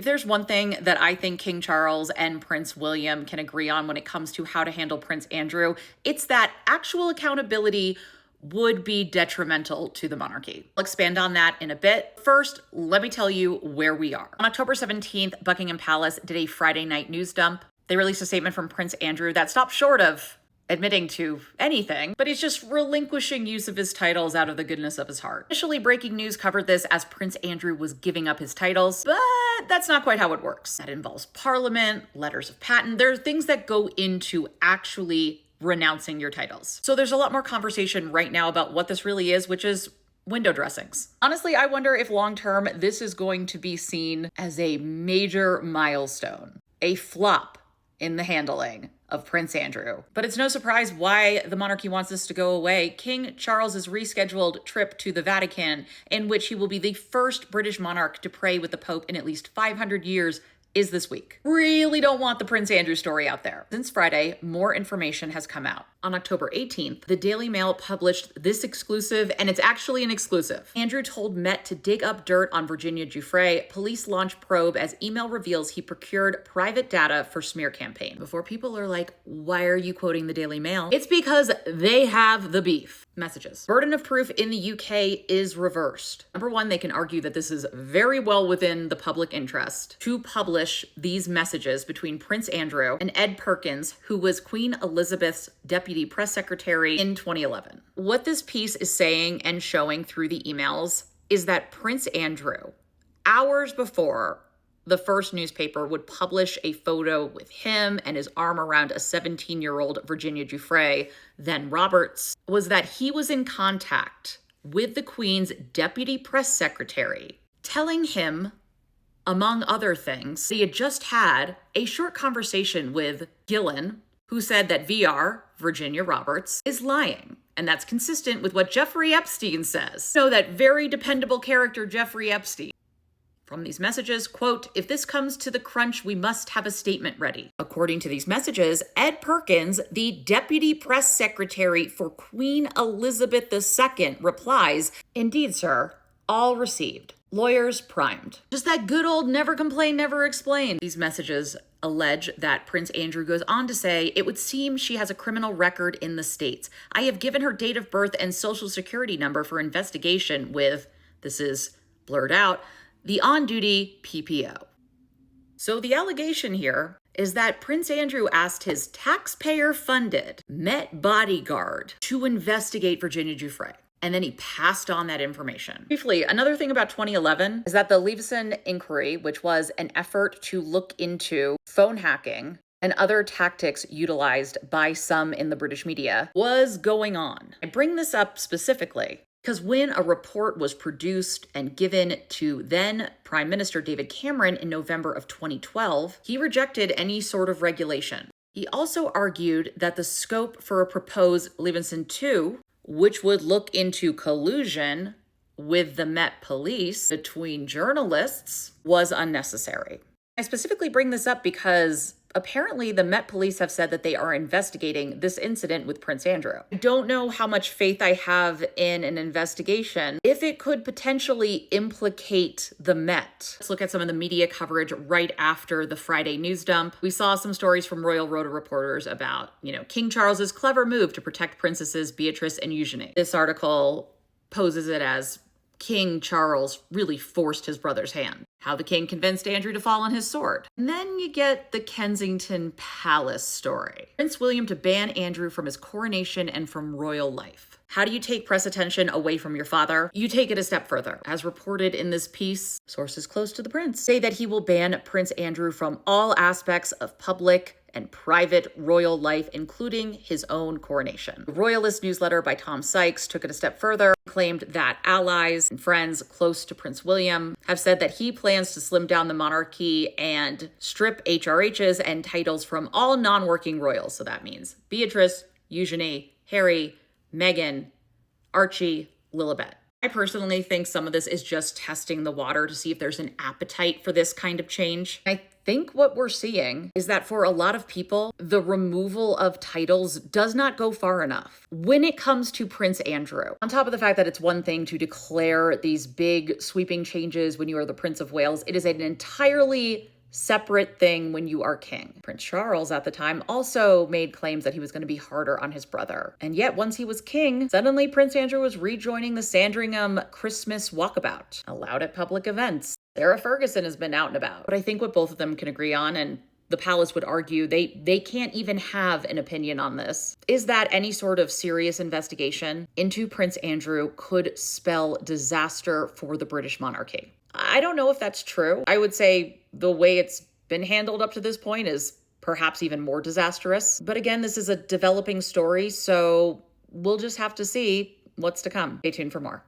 If there's one thing that I think King Charles and Prince William can agree on when it comes to how to handle Prince Andrew, it's that actual accountability would be detrimental to the monarchy. I'll expand on that in a bit. First, let me tell you where we are. On October 17th, Buckingham Palace did a Friday night news dump. They released a statement from Prince Andrew that stopped short of admitting to anything, but he's just relinquishing use of his titles out of the goodness of his heart. Initially, breaking news covered this as Prince Andrew was giving up his titles, but that's not quite how it works. That involves Parliament, letters of patent. There are things that go into actually renouncing your titles. So there's a lot more conversation right now about what this really is, which is window dressings. Honestly, I wonder if long-term this is going to be seen as a major milestone, a flop in the handling of Prince Andrew. But it's no surprise why the monarchy wants this to go away. King Charles's rescheduled trip to the Vatican, in which he will be the first British monarch to pray with the Pope in at least 500 years, is this week. Really don't want the Prince Andrew story out there. Since Friday, more information has come out. On October 18th, the Daily Mail published this exclusive, and it's actually an exclusive. Andrew told Met to dig up dirt on Virginia Giuffre. Police launch probe as email reveals he procured private data for smear campaign. Before people are like, why are you quoting the Daily Mail? It's because they have the beef. Messages. Burden of proof in the UK is reversed. Number one, they can argue that this is very well within the public interest to publish these messages between Prince Andrew and Ed Perkins, who was Queen Elizabeth's deputy press secretary in 2011. What this piece is saying and showing through the emails is that Prince Andrew, hours before the first newspaper would publish a photo with him and his arm around a 17-year-old Virginia Giuffre, then Roberts, was that he was in contact with the Queen's deputy press secretary, telling him, among other things, he had just had a short conversation with Gillen, who said that VR, Virginia Roberts, is lying. And that's consistent with what Jeffrey Epstein says. So that very dependable character, Jeffrey Epstein. From these messages, quote, if this comes to the crunch, we must have a statement ready. According to these messages, Ed Perkins, the deputy press secretary for Queen Elizabeth II, replies, indeed, sir, all received. Lawyers primed. Just that good old never complain, never explain. These messages allege that Prince Andrew goes on to say, it would seem she has a criminal record in the States. I have given her date of birth and social security number for investigation with, this is blurred out, the on-duty PPO. So the allegation here is that Prince Andrew asked his taxpayer-funded Met bodyguard to investigate Virginia Giuffre, and then he passed on that information. Briefly, another thing about 2011 is that the Leveson inquiry, which was an effort to look into phone hacking and other tactics utilized by some in the British media, was going on. I bring this up specifically because when a report was produced and given to then Prime Minister David Cameron in November of 2012, he rejected any sort of regulation. He also argued that the scope for a proposed Leveson II, which would look into collusion with the Met Police between journalists, was unnecessary. I specifically bring this up because apparently the Met Police have said that they are investigating this incident with Prince Andrew. I don't know how much faith I have in an investigation if it could potentially implicate the Met. Let's look at some of the media coverage right after the Friday news dump. We saw some stories from Royal Rota reporters about, King Charles's clever move to protect Princesses Beatrice and Eugenie. This article poses it as King Charles really forced his brother's hand. How the king convinced Andrew to fall on his sword. And then you get the Kensington Palace story. Prince William to ban Andrew from his coronation and from royal life. How do you take press attention away from your father? You take it a step further. As reported in this piece, sources close to the prince say that he will ban Prince Andrew from all aspects of public and private royal life, including his own coronation. The Royalist newsletter by Tom Sykes took it a step further, claimed that allies and friends close to Prince William have said that he plans to slim down the monarchy and strip HRHs and titles from all non-working royals. So that means Beatrice, Eugenie, Harry, Meghan, Archie, Lilibet. I personally think some of this is just testing the water to see if there's an appetite for this kind of change. I think what we're seeing is that for a lot of people, the removal of titles does not go far enough. When it comes to Prince Andrew, on top of the fact that it's one thing to declare these big sweeping changes when you are the Prince of Wales, it is an entirely separate thing when you are king. Prince Charles at the time also made claims that he was going to be harder on his brother. And yet once he was king, suddenly Prince Andrew was rejoining the Sandringham Christmas walkabout, allowed at public events. Sarah Ferguson has been out and about. But I think what both of them can agree on, and the palace would argue they can't even have an opinion on this, is that any sort of serious investigation into Prince Andrew could spell disaster for the British monarchy. I don't know if that's true. I would say the way it's been handled up to this point is perhaps even more disastrous. But again, this is a developing story, so we'll just have to see what's to come. Stay tuned for more.